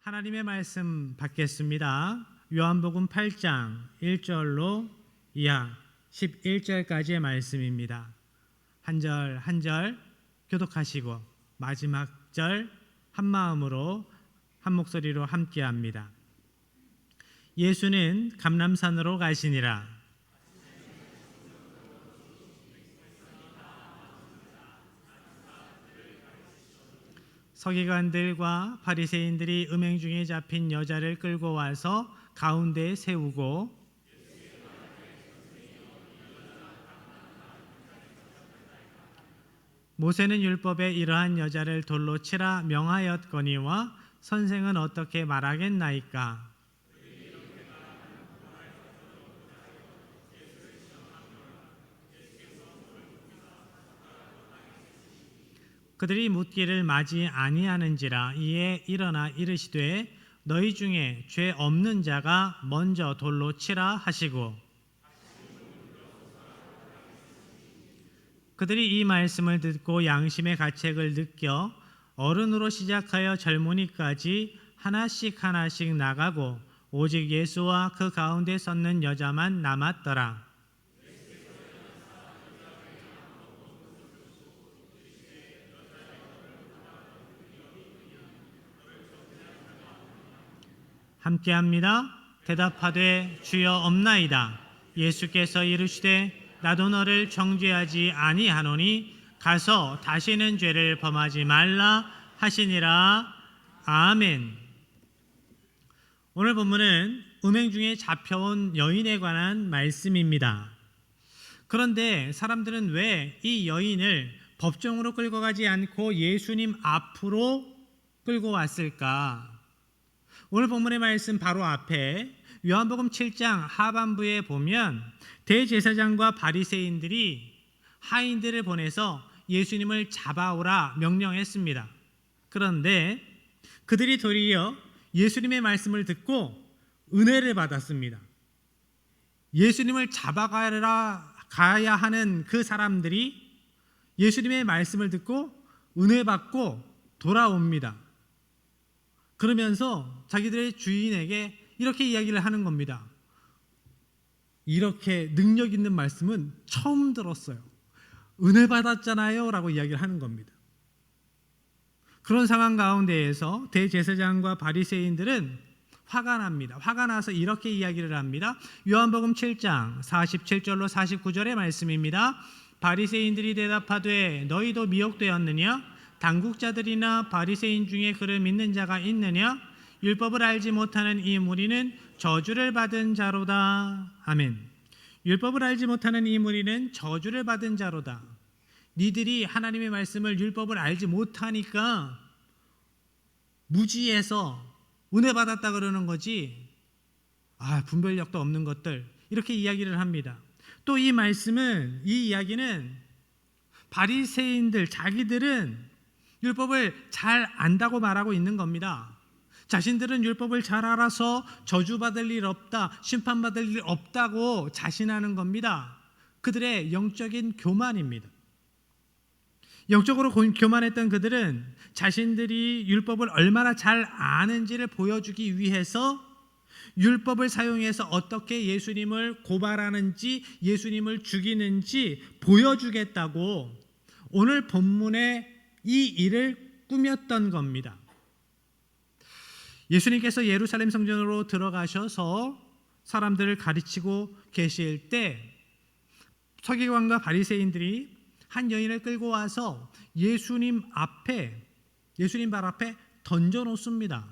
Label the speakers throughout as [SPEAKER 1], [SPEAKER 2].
[SPEAKER 1] 하나님의 말씀 받겠습니다. 요한복음 8장 1절로 이하 11절까지의 말씀입니다. 한 절 한 절 교독하시고 마지막 절 한 마음으로 한 목소리로 함께합니다. 예수는 감람산으로 가시니라. 서기관들과 바리새인들이 음행 중에 잡힌 여자를 끌고 와서 가운데에 세우고 모세는 율법에 이러한 여자를 돌로 치라 명하였거니와 선생은 어떻게 말하겠나이까? 그들이 묻기를 마지 아니하는지라. 이에 일어나 이르시되 너희 중에 죄 없는 자가 먼저 돌로 치라 하시고, 그들이 이 말씀을 듣고 양심의 가책을 느껴 어른으로 시작하여 젊은이까지 하나씩 하나씩 나가고 오직 예수와 그 가운데 섰는 여자만 남았더라. 함께합니다. 대답하되 주여 없나이다. 예수께서 이르시되 나도 너를 정죄하지 아니하노니 가서 다시는 죄를 범하지 말라 하시니라. 아멘. 오늘 본문은 음행 중에 잡혀온 여인에 관한 말씀입니다. 그런데 사람들은 왜 이 여인을 법정으로 끌고 가지 않고 예수님 앞으로 끌고 왔을까? 오늘 본문의 말씀 바로 앞에 요한복음 7장 하반부에 보면 대제사장과 바리새인들이 하인들을 보내서 예수님을 잡아오라 명령했습니다. 그런데 그들이 도리어 예수님의 말씀을 듣고 은혜를 받았습니다. 예수님을 잡아가야 하는 그 사람들이 예수님의 말씀을 듣고 은혜 받고 돌아옵니다. 그러면서 자기들의 주인에게 이렇게 이야기를 하는 겁니다. 이렇게 능력 있는 말씀은 처음 들었어요. 은혜 받았잖아요 라고 이야기를 하는 겁니다. 그런 상황 가운데에서 대제사장과 바리새인들은 화가 납니다. 화가 나서 이렇게 이야기를 합니다. 요한복음 7장 47절로 49절의 말씀입니다. 바리새인들이 대답하되 너희도 미혹되었느냐? 당국자들이나 바리새인 중에 그를 믿는 자가 있느냐? 율법을 알지 못하는 이 무리는 저주를 받은 자로다. 아멘. 율법을 알지 못하는 이 무리는 저주를 받은 자로다. 니들이 하나님의 말씀을 율법을 알지 못하니까 무지해서 은혜 받았다 그러는 거지. 분별력도 없는 것들, 이렇게 이야기를 합니다. 또 이 말씀은, 이 이야기는 바리새인들 자기들은 율법을 잘 안다고 말하고 있는 겁니다. 자신들은 율법을 잘 알아서 저주받을 일 없다, 심판받을 일 없다고 자신하는 겁니다. 그들의 영적인 교만입니다. 영적으로 교만했던 그들은 자신들이 율법을 얼마나 잘 아는지를 보여주기 위해서 율법을 사용해서 어떻게 예수님을 고발하는지, 예수님을 죽이는지 보여주겠다고 오늘 본문의 이 일을 꾸몄던 겁니다. 예수님께서 예루살렘 성전으로 들어가셔서 사람들을 가르치고 계실 때 서기관과 바리새인들이 한 여인을 끌고 와서 예수님 발 앞에 던져 놓습니다.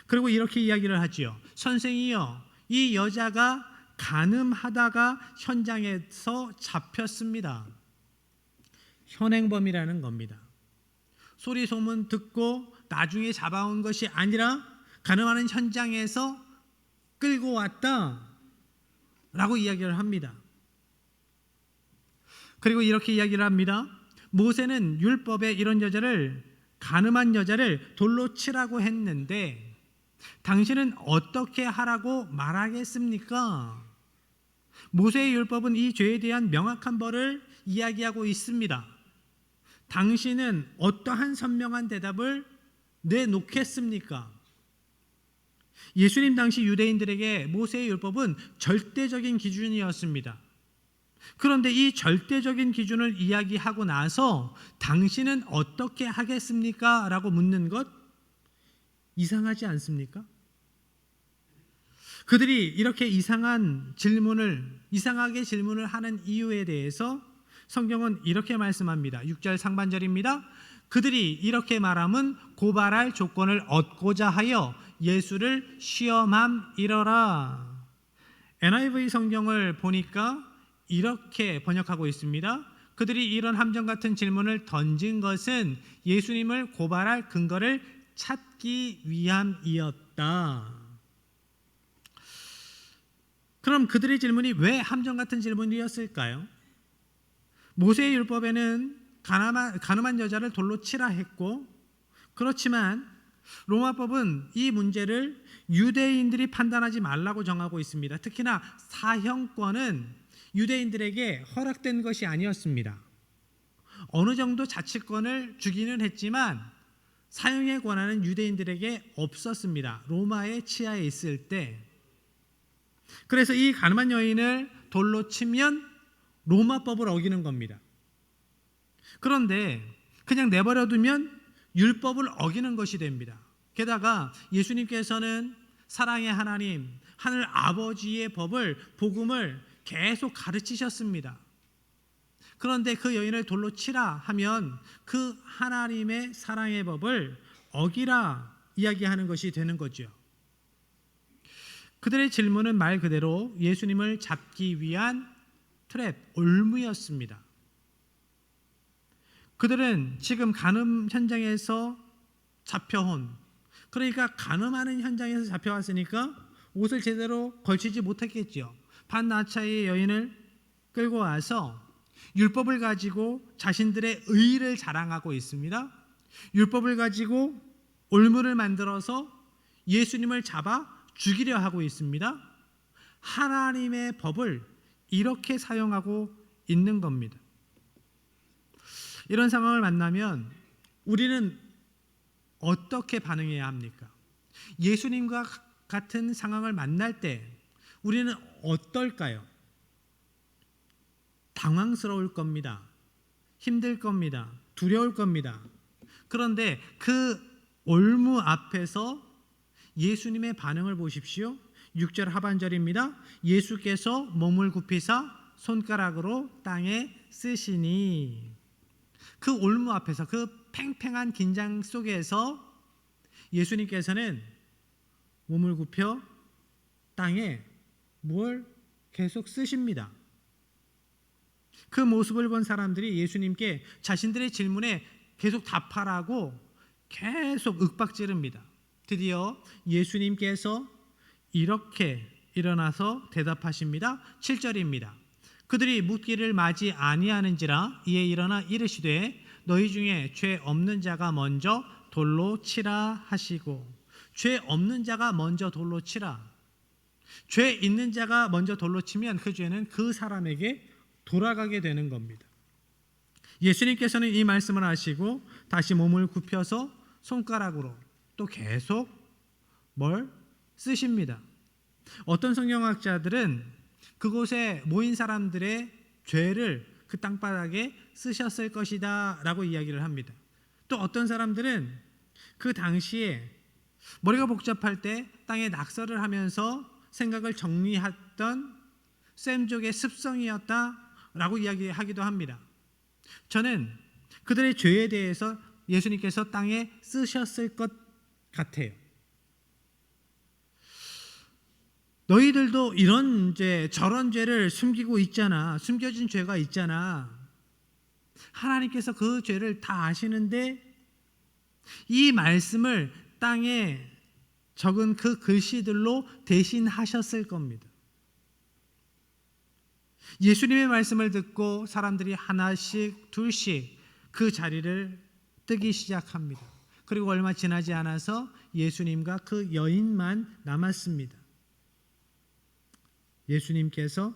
[SPEAKER 1] 그리고 이렇게 이야기를 하지요. 선생이여, 이 여자가 간음하다가 현장에서 잡혔습니다. 현행범이라는 겁니다. 소리 소문 듣고 나중에 잡아온 것이 아니라 간음하는 현장에서 끌고 왔다 라고 이야기를 합니다. 그리고 이렇게 이야기를 합니다. 모세는 율법에 이런 여자를, 간음한 여자를 돌로 치라고 했는데 당신은 어떻게 하라고 말하겠습니까? 모세의 율법은 이 죄에 대한 명확한 벌을 이야기하고 있습니다. 당신은 어떠한 선명한 대답을 내놓겠습니까? 예수님 당시 유대인들에게 모세의 율법은 절대적인 기준이었습니다. 그런데 이 절대적인 기준을 이야기하고 나서 당신은 어떻게 하겠습니까? 라고 묻는 것 이상하지 않습니까? 그들이 이렇게 이상하게 질문을 하는 이유에 대해서 성경은 이렇게 말씀합니다. 6절 상반절입니다. 그들이 이렇게 말함은 고발할 조건을 얻고자 하여 예수를 시험함이러라. NIV 성경을 보니까 이렇게 번역하고 있습니다. 그들이 이런 함정 같은 질문을 던진 것은 예수님을 고발할 근거를 찾기 위함이었다. 그럼 그들의 질문이 왜 함정 같은 질문이었을까요? 모세의 율법에는 가늠한 여자를 돌로 치라 했고, 그렇지만 로마법은 이 문제를 유대인들이 판단하지 말라고 정하고 있습니다. 특히나 사형권은 유대인들에게 허락된 것이 아니었습니다. 어느 정도 자치권을 주기는 했지만 사형의 권한은 유대인들에게 없었습니다. 로마의 치하에 있을 때. 그래서 이 가늠한 여인을 돌로 치면 로마법을 어기는 겁니다. 그런데 그냥 내버려두면 율법을 어기는 것이 됩니다. 게다가 예수님께서는 사랑의 하나님, 하늘 아버지의 복음을 계속 가르치셨습니다. 그런데 그 여인을 돌로 치라 하면 그 하나님의 사랑의 법을 어기라 이야기하는 것이 되는 거죠. 그들의 질문은 말 그대로 예수님을 잡기 위한 트랩, 올무였습니다. 그들은 지금 간음 현장에서 잡혀온, 그러니까 간음하는 현장에서 잡혀왔으니까 옷을 제대로 걸치지 못했겠죠. 반나차의 여인을 끌고 와서 율법을 가지고 자신들의 의의를 자랑하고 있습니다. 율법을 가지고 올무를 만들어서 예수님을 잡아 죽이려 하고 있습니다. 하나님의 법을 이렇게 사용하고 있는 겁니다. 이런 상황을 만나면 우리는 어떻게 반응해야 합니까? 예수님과 같은 상황을 만날 때 우리는 어떨까요? 당황스러울 겁니다. 힘들 겁니다. 두려울 겁니다. 그런데 그 올무 앞에서 예수님의 반응을 보십시오. 6절 하반절입니다. 예수께서 몸을 굽히사 손가락으로 땅에 쓰시니. 그 올무 앞에서, 그 팽팽한 긴장 속에서 예수님께서는 몸을 굽혀 땅에 뭘 계속 쓰십니다. 그 모습을 본 사람들이 예수님께 자신들의 질문에 계속 답하라고 계속 윽박지릅니다. 드디어 예수님께서 이렇게 일어나서 대답하십니다. 7절입니다. 그들이 묻기를 마지 아니하는지라 이에 일어나 이르시되 너희 중에 죄 없는 자가 먼저 돌로 치라 하시고. 죄 없는 자가 먼저 돌로 치라. 죄 있는 자가 먼저 돌로 치면 그 죄는 그 사람에게 돌아가게 되는 겁니다. 예수님께서는 이 말씀을 하시고 다시 몸을 굽혀서 손가락으로 또 계속 뭘 쓰십니다. 어떤 성경학자들은 그곳에 모인 사람들의 죄를 그 땅바닥에 쓰셨을 것이다 라고 이야기를 합니다. 또 어떤 사람들은 그 당시에 머리가 복잡할 때 땅에 낙서를 하면서 생각을 정리했던 셈족의 습성이었다 라고 이야기하기도 합니다. 저는 그들의 죄에 대해서 예수님께서 땅에 쓰셨을 것 같아요. 너희들도 이런 죄, 저런 죄를 숨기고 있잖아. 숨겨진 죄가 있잖아. 하나님께서 그 죄를 다 아시는데 이 말씀을 땅에 적은 그 글씨들로 대신하셨을 겁니다. 예수님의 말씀을 듣고 사람들이 하나씩 둘씩 그 자리를 뜨기 시작합니다. 그리고 얼마 지나지 않아서 예수님과 그 여인만 남았습니다. 예수님께서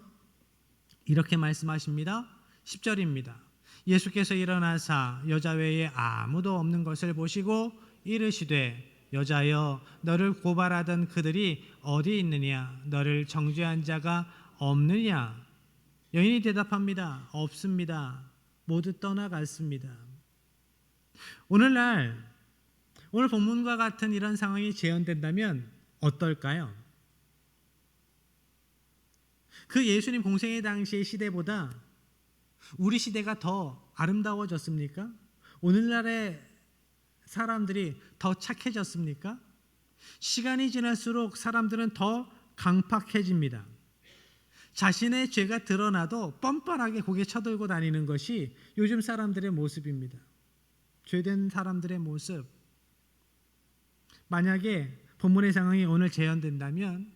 [SPEAKER 1] 이렇게 말씀하십니다. 10절입니다. 예수께서 일어나사 여자 외에 아무도 없는 것을 보시고 이르시되 여자여 너를 고발하던 그들이 어디 있느냐? 너를 정죄한 자가 없느냐? 여인이 대답합니다. 없습니다. 모두 떠나갔습니다. 오늘 본문과 같은 이런 상황이 재현된다면 어떨까요? 그 예수님 공생의 당시의 시대보다 우리 시대가 더 아름다워졌습니까? 오늘날의 사람들이 더 착해졌습니까? 시간이 지날수록 사람들은 더 강팍해집니다. 자신의 죄가 드러나도 뻔뻔하게 고개 쳐들고 다니는 것이 요즘 사람들의 모습입니다. 죄된 사람들의 모습. 만약에 본문의 상황이 오늘 재현된다면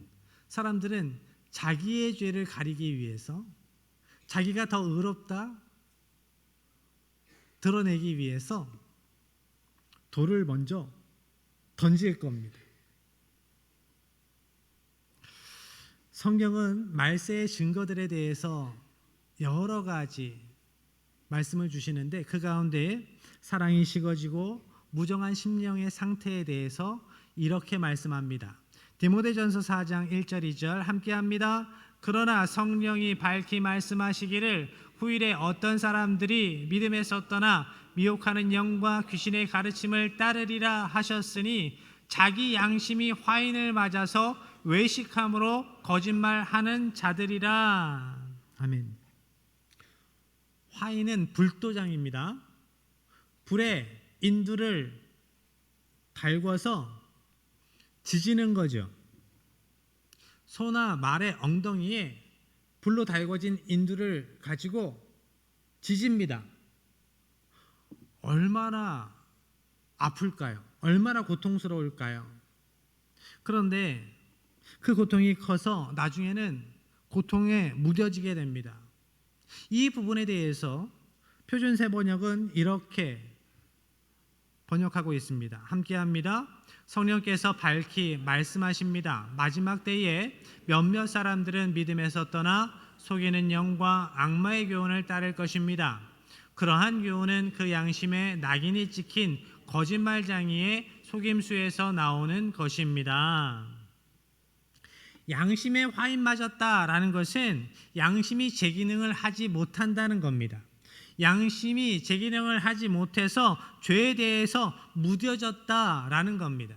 [SPEAKER 1] 사람들은 자기의 죄를 가리기 위해서, 자기가 더 의롭다 드러내기 위해서 돌을 먼저 던질 겁니다. 성경은 말세의 증거들에 대해서 여러 가지 말씀을 주시는데 그 가운데 사랑이 식어지고 무정한 심령의 상태에 대해서 이렇게 말씀합니다. 디모데전서 4장 1절 2절 함께합니다. 그러나 성령이 밝히 말씀하시기를 후일에 어떤 사람들이 믿음에서 떠나 미혹하는 영과 귀신의 가르침을 따르리라 하셨으니 자기 양심이 화인을 맞아서 외식함으로 거짓말하는 자들이라. 아멘. 화인은 불도장입니다. 불에 인두를 달궈서 지지는 거죠. 소나 말의 엉덩이에 불로 달궈진 인두를 가지고 지집니다. 얼마나 아플까요? 얼마나 고통스러울까요? 그런데 그 고통이 커서 나중에는 고통에 무뎌지게 됩니다. 이 부분에 대해서 표준세 번역은 이렇게 번역하고 있습니다. 함께합니다. 성령께서 밝히 말씀하십니다. 마지막 때에 몇몇 사람들은 믿음에서 떠나 속이는 영과 악마의 교훈을 따를 것입니다. 그러한 교훈은 그 양심에 낙인이 찍힌 거짓말쟁이의 속임수에서 나오는 것입니다. 양심에 화인 맞았다라는 것은 양심이 제 기능을 하지 못한다는 겁니다. 양심이 제 기능을 하지 못해서 죄에 대해서 무뎌졌다라는 겁니다.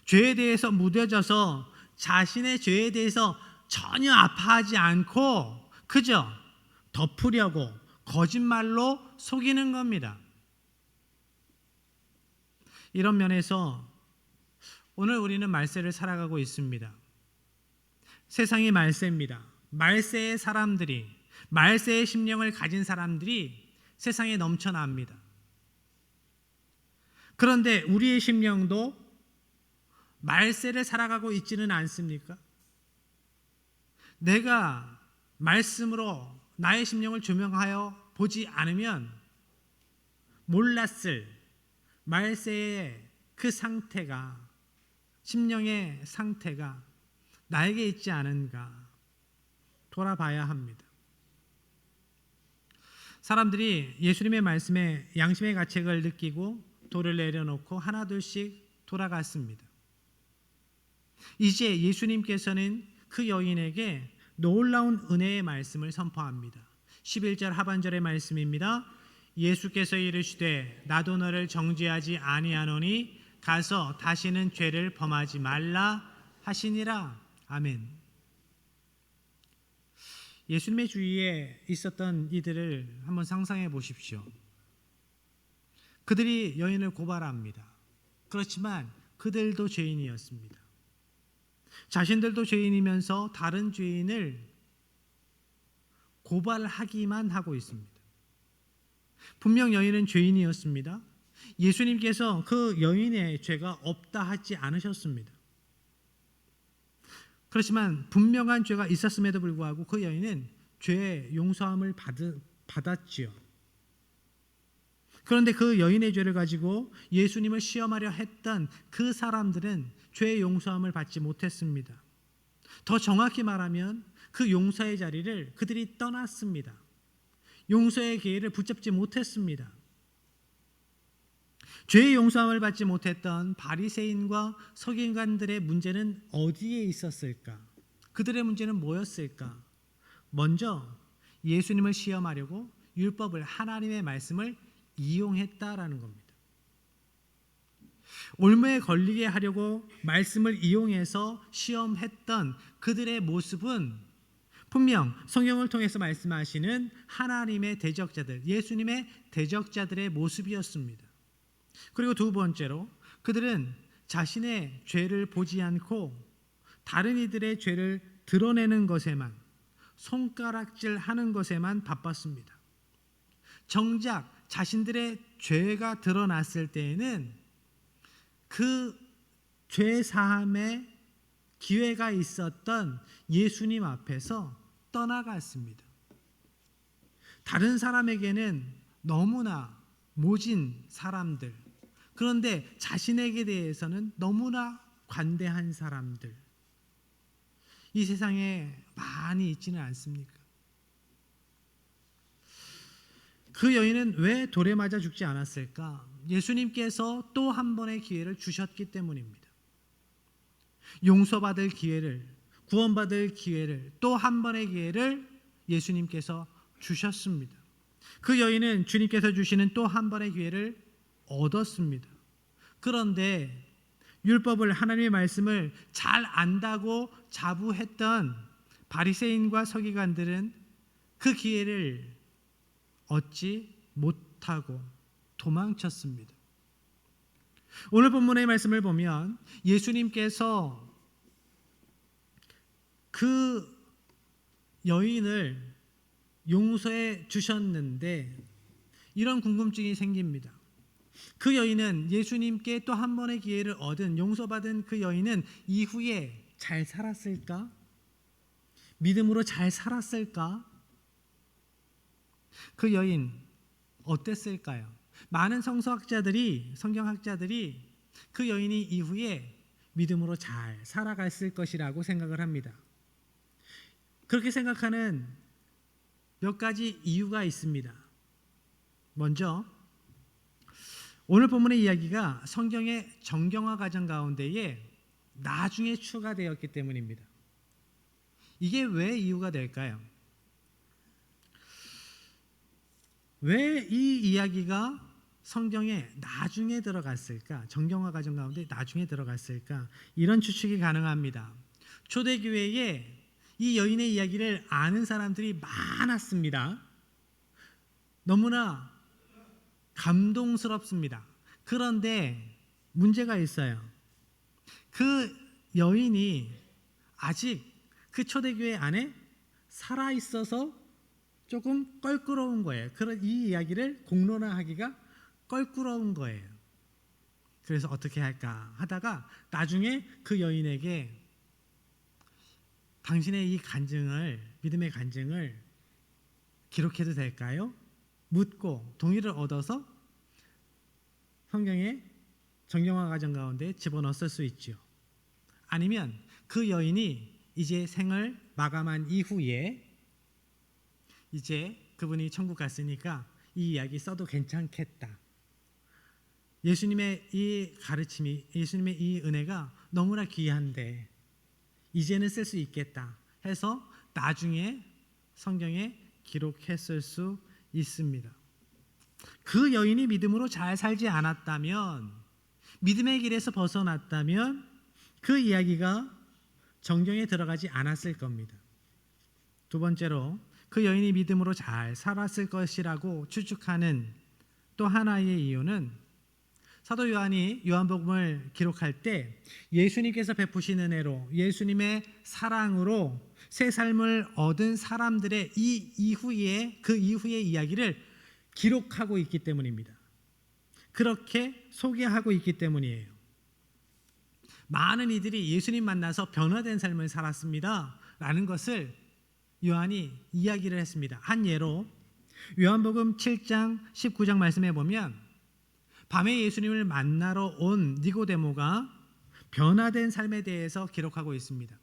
[SPEAKER 1] 죄에 대해서 무뎌져서 자신의 죄에 대해서 전혀 아파하지 않고 그저 덮으려고 거짓말로 속이는 겁니다. 이런 면에서 오늘 우리는 말세를 살아가고 있습니다. 세상이 말세입니다. 말세의 사람들이, 말세의 심령을 가진 사람들이 세상에 넘쳐납니다. 그런데 우리의 심령도 말세를 살아가고 있지는 않습니까? 내가 말씀으로 나의 심령을 조명하여 보지 않으면 몰랐을 말세의 그 상태가, 심령의 상태가 나에게 있지 않은가 돌아봐야 합니다. 사람들이 예수님의 말씀에 양심의 가책을 느끼고 돌을 내려놓고 하나둘씩 돌아갔습니다. 이제 예수님께서는 그 여인에게 놀라운 은혜의 말씀을 선포합니다. 11절 하반절의 말씀입니다. 예수께서 이르시되 나도 너를 정죄하지 아니하노니 가서 다시는 죄를 범하지 말라 하시니라. 아멘. 예수님의 주위에 있었던 이들을 한번 상상해 보십시오. 그들이 여인을 고발합니다. 그렇지만 그들도 죄인이었습니다. 자신들도 죄인이면서 다른 죄인을 고발하기만 하고 있습니다. 분명 여인은 죄인이었습니다. 예수님께서 그 여인의 죄가 없다 하지 않으셨습니다. 그렇지만 분명한 죄가 있었음에도 불구하고 그 여인은 죄 용서함을 받았지요. 그런데 그 여인의 죄를 가지고 예수님을 시험하려 했던 그 사람들은 죄의 용서함을 받지 못했습니다. 더 정확히 말하면 그 용서의 자리를 그들이 떠났습니다. 용서의 기회를 붙잡지 못했습니다. 죄의 용서함을 받지 못했던 바리새인과 서기관들의 문제는 어디에 있었을까? 그들의 문제는 뭐였을까? 먼저 예수님을 시험하려고 율법을, 하나님의 말씀을 이용했다라는 겁니다. 올무에 걸리게 하려고 말씀을 이용해서 시험했던 그들의 모습은 분명 성경을 통해서 말씀하시는 하나님의 대적자들, 예수님의 대적자들의 모습이었습니다. 그리고 두 번째로 그들은 자신의 죄를 보지 않고 다른 이들의 죄를 드러내는 것에만, 손가락질하는 것에만 바빴습니다. 정작 자신들의 죄가 드러났을 때에는 그 죄 사함의 기회가 있었던 예수님 앞에서 떠나갔습니다. 다른 사람에게는 너무나 모진 사람들, 그런데 자신에게 대해서는 너무나 관대한 사람들, 이 세상에 많이 있지는 않습니까? 그 여인은 왜 돌에 맞아 죽지 않았을까? 예수님께서 또 한 번의 기회를 주셨기 때문입니다. 용서받을 기회를, 구원받을 기회를, 또 한 번의 기회를 예수님께서 주셨습니다. 그 여인은 주님께서 주시는 또 한 번의 기회를 얻었습니다. 그런데 율법을, 하나님의 말씀을 잘 안다고 자부했던 바리새인과 서기관들은 그 기회를 얻지 못하고 도망쳤습니다. 오늘 본문의 말씀을 보면 예수님께서 그 여인을 용서해 주셨는데 이런 궁금증이 생깁니다. 그 여인은, 예수님께 또 한 번의 기회를 얻은, 용서받은 그 여인은 이후에 잘 살았을까? 믿음으로 잘 살았을까? 그 여인 어땠을까요? 많은 성경학자들이 그 여인이 이후에 믿음으로 잘 살아갔을 것이라고 생각을 합니다. 그렇게 생각하는 몇 가지 이유가 있습니다. 먼저 오늘 본문의 이야기가 성경의 정경화 과정 가운데에 나중에 추가되었기 때문입니다. 이게 왜 이유가 될까요? 왜 이 이야기가 성경에 나중에 들어갔을까? 정경화 과정 가운데 나중에 들어갔을까? 이런 추측이 가능합니다. 초대교회에 이 여인의 이야기를 아는 사람들이 많았습니다. 너무나 감동스럽습니다. 그런데 문제가 있어요. 그 여인이 아직 그 초대교회 안에 살아있어서 조금 껄끄러운 거예요. 그런 이 이야기를 공론화하기가 껄끄러운 거예요. 그래서 어떻게 할까 하다가 나중에 그 여인에게 당신의 이 간증을, 믿음의 간증을 기록해도 될까요? 묻고 동의를 얻어서 성경의 정경화 과정 가운데 집어넣었을 수 있죠. 아니면 그 여인이 이제 생을 마감한 이후에 이제 그분이 천국 갔으니까 이 이야기 써도 괜찮겠다. 예수님의 이 가르침이, 예수님의 이 은혜가 너무나 귀한데 이제는 쓸 수 있겠다 해서 나중에 성경에 기록했을 수 있습니다. 그 여인이 믿음으로 잘 살지 않았다면, 믿음의 길에서 벗어났다면 그 이야기가 정경에 들어가지 않았을 겁니다. 두 번째로 그 여인이 믿음으로 잘 살았을 것이라고 추측하는 또 하나의 이유는 사도 요한이 요한복음을 기록할 때 예수님께서 베푸신 은혜로, 예수님의 사랑으로 새 삶을 얻은 사람들의 이 이후에, 그 이후의 이야기를 기록하고 있기 때문입니다. 그렇게 소개하고 있기 때문이에요. 많은 이들이 예수님 만나서 변화된 삶을 살았습니다 라는 것을 요한이 이야기를 했습니다. 한 예로 요한복음 7장 19장 말씀해 보면 밤에 예수님을 만나러 온 니고데모가 변화된 삶에 대해서 기록하고 있습니다.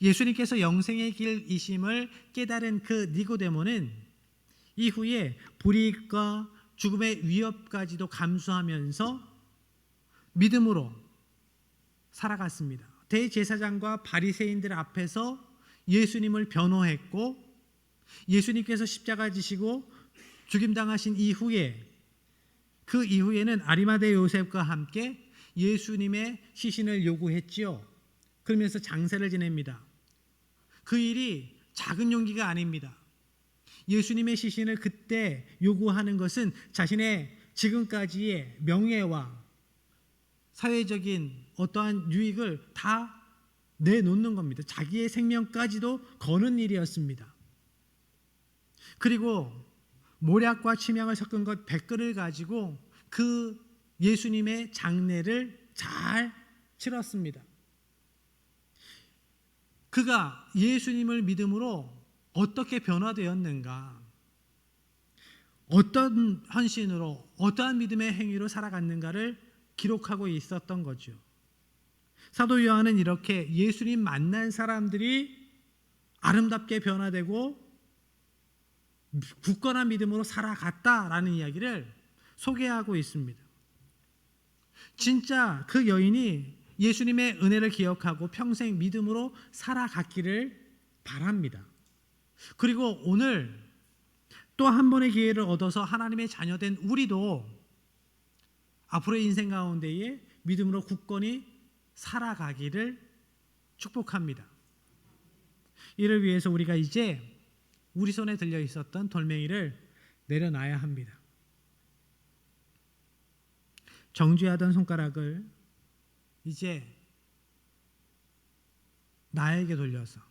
[SPEAKER 1] 예수님께서 영생의 길이심을 깨달은 그 니고데모는 이후에 불이익과 죽음의 위협까지도 감수하면서 믿음으로 살아갔습니다. 대제사장과 바리새인들 앞에서 예수님을 변호했고, 예수님께서 십자가 지시고 죽임당하신 이후에, 그 이후에는 아리마대 요셉과 함께 예수님의 시신을 요구했지요. 그러면서 장세를 지냅니다. 그 일이 작은 용기가 아닙니다. 예수님의 시신을 그때 요구하는 것은 자신의 지금까지의 명예와 사회적인 어떠한 유익을 다 내놓는 겁니다. 자기의 생명까지도 거는 일이었습니다. 그리고 모략과 침향을 섞은 것 100그릇을 가지고 그 예수님의 장례를 잘 치렀습니다. 그가 예수님을 믿음으로 어떻게 변화되었는가, 어떤 헌신으로, 어떠한 믿음의 행위로 살아갔는가를 기록하고 있었던 거죠. 사도 요한은 이렇게 예수님 만난 사람들이 아름답게 변화되고 굳건한 믿음으로 살아갔다라는 이야기를 소개하고 있습니다. 진짜 그 여인이 예수님의 은혜를 기억하고 평생 믿음으로 살아갔기를 바랍니다. 그리고 오늘 또 한 번의 기회를 얻어서 하나님의 자녀된 우리도 앞으로의 인생 가운데에 믿음으로 굳건히 살아가기를 축복합니다. 이를 위해서 우리가 이제 우리 손에 들려 있었던 돌멩이를 내려놔야 합니다. 정죄하던 손가락을 이제 나에게 돌려서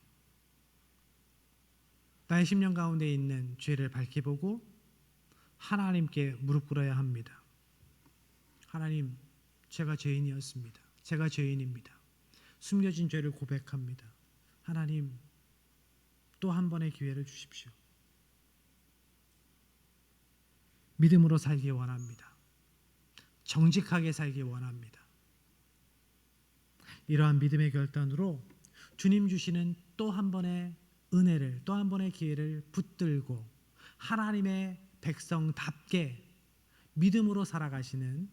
[SPEAKER 1] 나의 심령 가운데 있는 죄를 밝혀보고 하나님께 무릎 꿇어야 합니다. 하나님, 제가 죄인이었습니다. 제가 죄인입니다. 숨겨진 죄를 고백합니다. 하나님, 또 한 번의 기회를 주십시오. 믿음으로 살기 원합니다. 정직하게 살기 원합니다. 이러한 믿음의 결단으로 주님 주시는 또 한 번의 은혜를, 또 한 번의 기회를 붙들고 하나님의 백성답게 믿음으로 살아가시는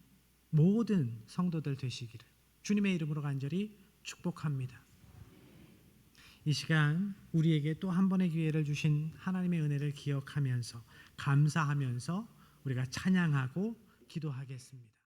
[SPEAKER 1] 모든 성도들 되시기를 주님의 이름으로 간절히 축복합니다. 이 시간 우리에게 또 한 번의 기회를 주신 하나님의 은혜를 기억하면서 감사하면서 우리가 찬양하고 기도하겠습니다.